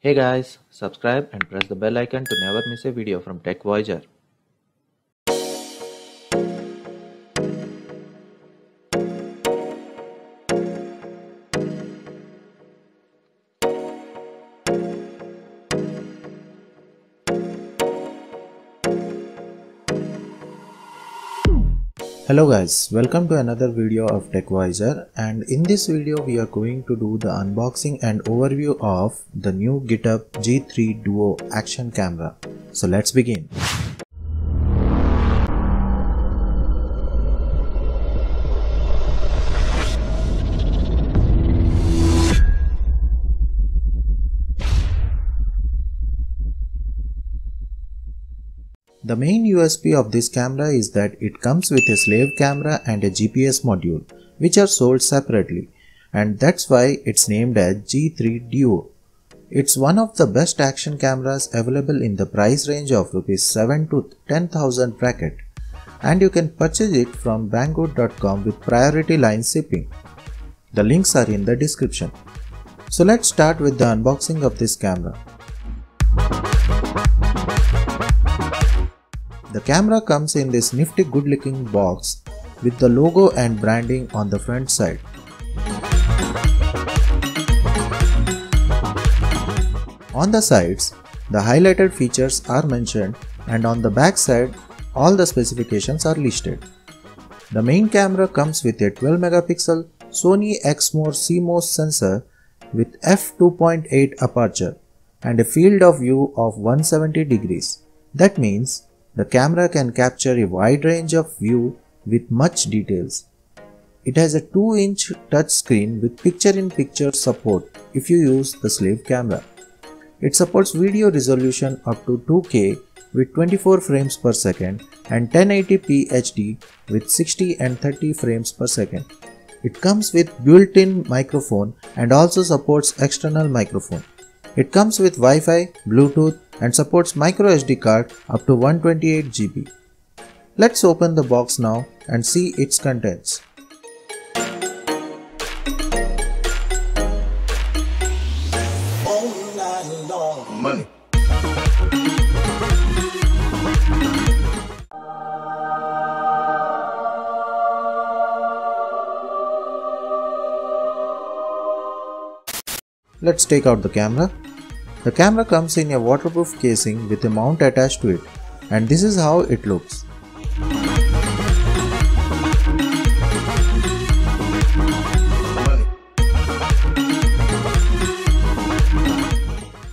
Hey guys, subscribe and press the bell icon to never miss a video from Tech Voyager. Hello guys, welcome to another video of Tech Voyager, and in this video we are going to do the unboxing and overview of the new GitHub G3 Duo action camera. So let's begin. The main USP of this camera is that it comes with a slave camera and a GPS module, which are sold separately, and that's why it's named as G3 Duo. It's one of the best action cameras available in the price range of Rs7 to 10,000 bracket, and you can purchase it from Banggood.com with priority line shipping. The links are in the description. So let's start with the unboxing of this camera. The camera comes in this nifty good looking box with the logo and branding on the front side. On the sides, the highlighted features are mentioned, and on the back side, all the specifications are listed. The main camera comes with a 12 megapixel Sony Exmor CMOS sensor with f2.8 aperture and a field of view of 170 degrees. That means the camera can capture a wide range of view with much details. It has a 2-inch touchscreen with picture-in-picture support if you use the slave camera. It supports video resolution up to 2K with 24 frames per second and 1080p HD with 60 and 30 frames per second. It comes with built-in microphone and also supports external microphone. It comes with Wi-Fi, Bluetooth, and supports microSD card up to 128 GB. Let's open the box now and see its contents. Money. Let's take out the camera. The camera comes in a waterproof casing with a mount attached to it, and this is how it looks.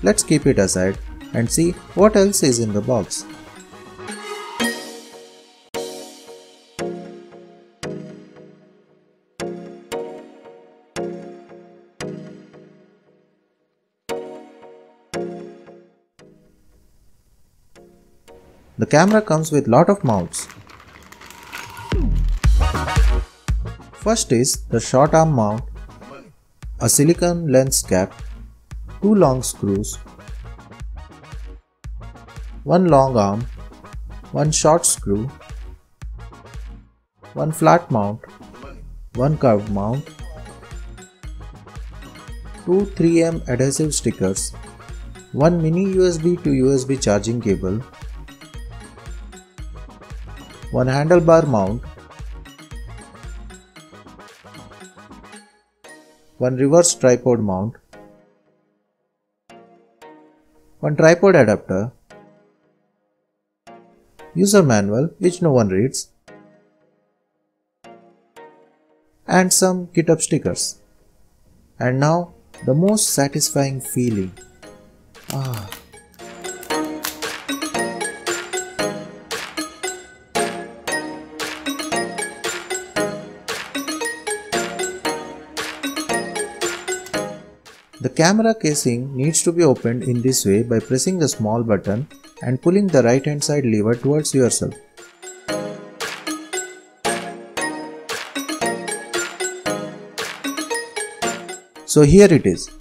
Let's keep it aside and see what else is in the box. The camera comes with lot of mounts. First is the short arm mount, a silicone lens cap, 2 long screws, 1 long arm, 1 short screw, 1 flat mount, 1 curved mount, 2 3M adhesive stickers, 1 mini USB to USB charging cable, 1 handlebar mount, 1 reverse tripod mount, 1 tripod adapter, user manual which no one reads, and some GitHub stickers. And now the most satisfying feeling. The camera casing needs to be opened in this way by pressing the small button and pulling the right hand side lever towards yourself. So here it is.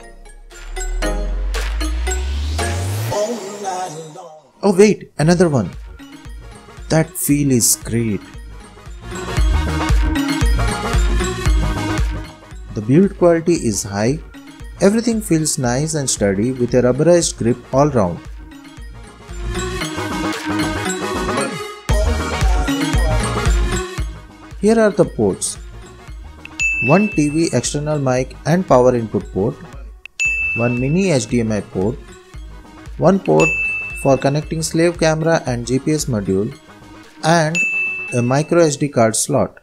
Oh wait, another one. That feel is great. The build quality is high Everything feels nice and sturdy with a rubberized grip all round. Here are the ports. One TV external mic and power input port, one mini HDMI port, one port for connecting slave camera and GPS module, and a micro SD card slot.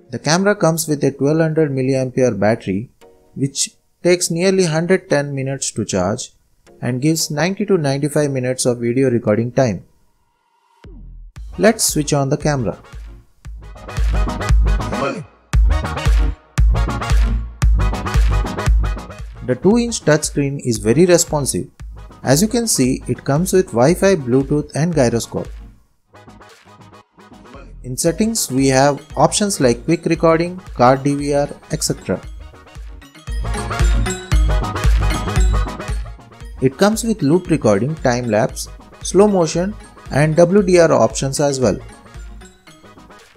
The camera comes with a 1200 mAh battery which takes nearly 110 minutes to charge and gives 90 to 95 minutes of video recording time. Let's switch on the camera. Money. The 2-inch touchscreen is very responsive. As you can see, it comes with Wi-Fi, Bluetooth and gyroscope. In settings, we have options like quick recording, card DVR, etc. It comes with loop recording, time-lapse, slow motion and WDR options as well.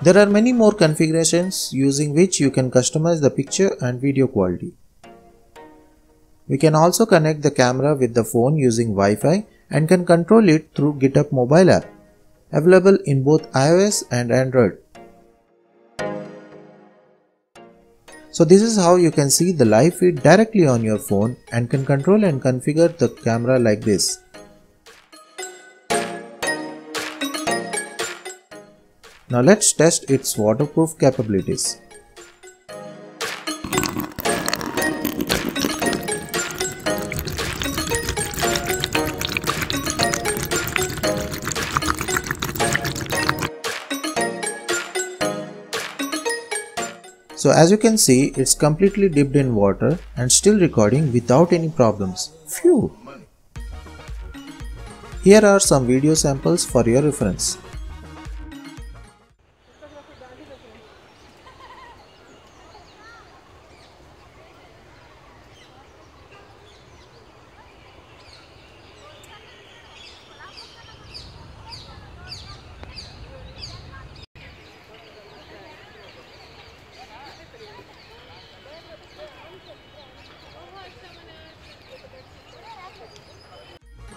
There are many more configurations using which you can customize the picture and video quality. We can also connect the camera with the phone using Wi-Fi and can control it through GitHub mobile app, available in both iOS and Android. So this is how you can see the live feed directly on your phone and can control and configure the camera like this. Now let's test its waterproof capabilities. So as you can see, it's completely dipped in water and still recording without any problems. Phew! Here are some video samples for your reference.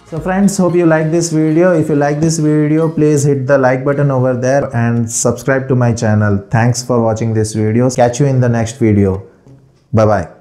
So friends, hope you like this video. If you like this video, please hit the like button over there and subscribe to my channel. Thanks for watching this video. Catch you in the next video. Bye bye.